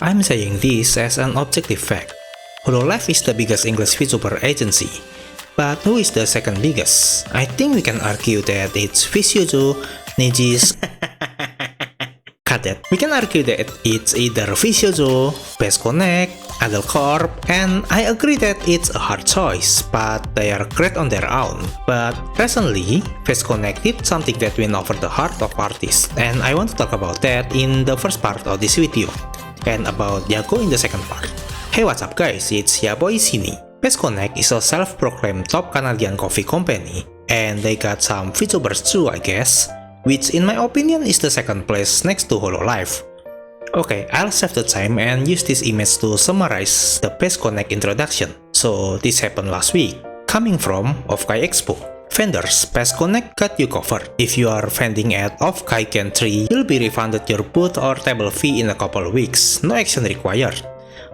I'm saying this as an objective fact. Hololive is the biggest English VTuber agency. But who is the second biggest? I think we can argue that it's Visujo, Nijis. Cut that. We can argue that it's either Visujo, Best Connect, Adel Corp, and I agree that it's a hard choice, but they are great on their own. But recently, Best Connect did something that went over the heart of artists, and I want to talk about that in the first part of this video, and about Yagoo in the second part. Hey, what's up guys, it's ya boy Sini. Best Connect is a self-proclaimed top Canadian coffee company, and they got some VTubers too, I guess, which in my opinion is the second place next to Hololive. Okay, I'll save the time and use this image to summarize the Best Connect introduction. So this happened last week, coming from Offkai Expo. Vendors, Best Connect got you covered. If you are vending at Offkai Gen 3, you'll be refunded your booth or table fee in a couple weeks, no action required.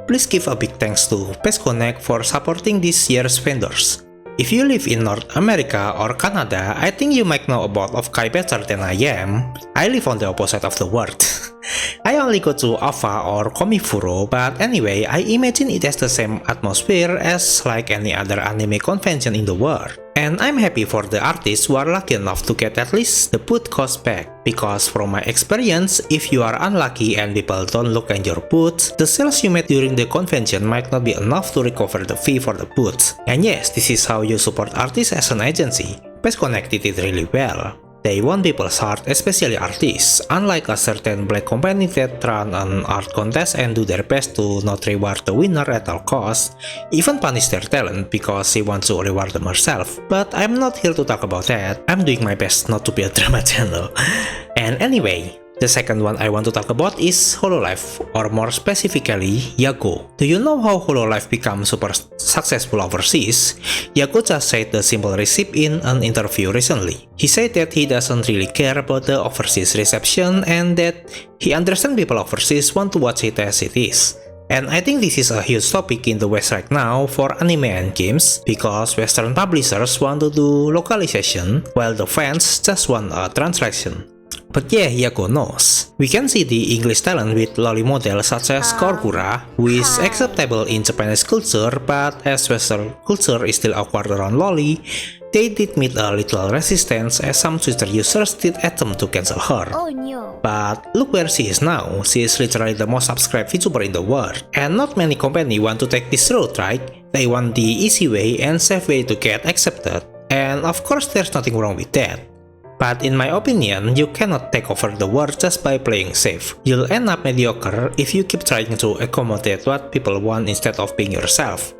Please give a big thanks to Best Connect for supporting this year's vendors. If you live in North America or Canada, I think you might know about Offkai better than I am. I live on the opposite of the world. I only go to Ava or Komifuro, but anyway, I imagine it has the same atmosphere as like any other anime convention in the world. And I'm happy for the artists who are lucky enough to get at least the booth cost back, because from my experience, if you are unlucky and people don't look at your booth, the sales you made during the convention might not be enough to recover the fee for the booth. And yes, this is how you support artists as an agency. Best Connect did it really well. They won people's heart, especially artists, unlike a certain black company that run an art contest and do their best to not reward the winner at all costs, even punish their talent because she wants to reward them herself. But I'm not here to talk about that, I'm doing my best not to be a drama channel. And anyway, the second one I want to talk about is Hololive, or more specifically, Yagoo. Do you know how Hololive became super successful overseas? Yagoo just said the simple recipe in an interview recently. He said that he doesn't really care about the overseas reception and that he understands people overseas want to watch it as it is. And I think this is a huge topic in the West right now for anime and games, because Western publishers want to do localization, while the fans just want a translation. But yeah, Yagoo knows. We can see the English talent with loli models such as Gawr Gura, who is acceptable in Japanese culture, but as Western culture is still awkward around loli, they did meet a little resistance as some Twitter users did attempt to cancel her. Oh no. But look where she is now, she is literally the most subscribed VTuber in the world. And not many companies want to take this route, right? They want the easy way and safe way to get accepted. And of course there's nothing wrong with that. But in my opinion, you cannot take over the world just by playing safe. You'll end up mediocre if you keep trying to accommodate what people want instead of being yourself.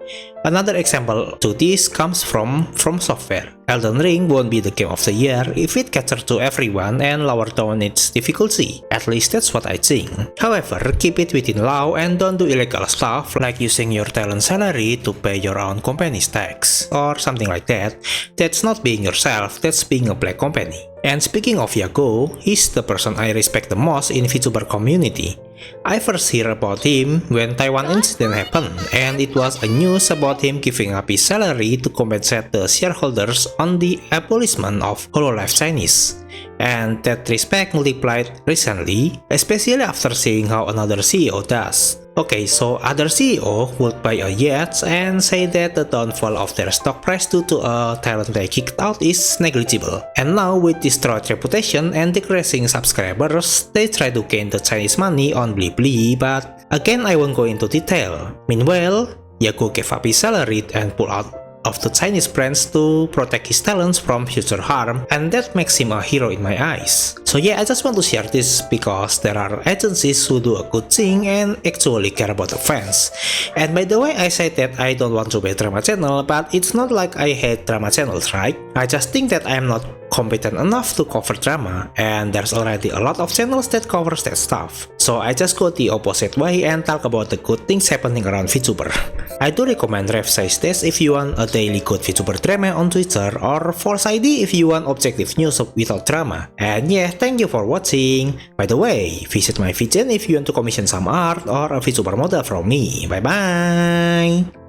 Another example to this comes from Software. Elden Ring won't be the game of the year if it caters to everyone and lower down its difficulty. At least that's what I think. However, keep it within law and don't do illegal stuff like using your talent salary to pay your own company's tax or something like that. That's not being yourself, that's being a black company. And speaking of Yagoo, he's the person I respect the most in VTuber community. I first heard about him when Taiwan incident happened, and it was a news about him giving up his salary to compensate the shareholders on the abolishment of Hololive Chinese. And that respect multiplied recently, especially after seeing how another CEO does. Okay, so other CEO would buy a yacht and say that the downfall of their stock price due to a talent they kicked out is negligible. And now with destroyed reputation and decreasing subscribers, they try to gain the Chinese money on Blibli, but again I won't go into detail. Meanwhile, Yagoo gave up his salary and pulled out of the Chinese brands to protect his talents from future harm, and that makes him a hero in my eyes. So yeah, I just want to share this because there are agencies who do a good thing and actually care about the fans. And by the way, I said that I don't want to be a drama channel, but it's not like I hate drama channels, right? I just think that I'm not competent enough to cover drama, and there's already a lot of channels that covers that stuff. So I just go the opposite way and talk about the good things happening around VTuber. I do recommend Rev Says This if you want a daily good VTuber drama on Twitter, or False ID if you want objective news without drama. And yeah, thank you for watching. By the way, visit my VGen if you want to commission some art or a VTuber model from me. Bye bye!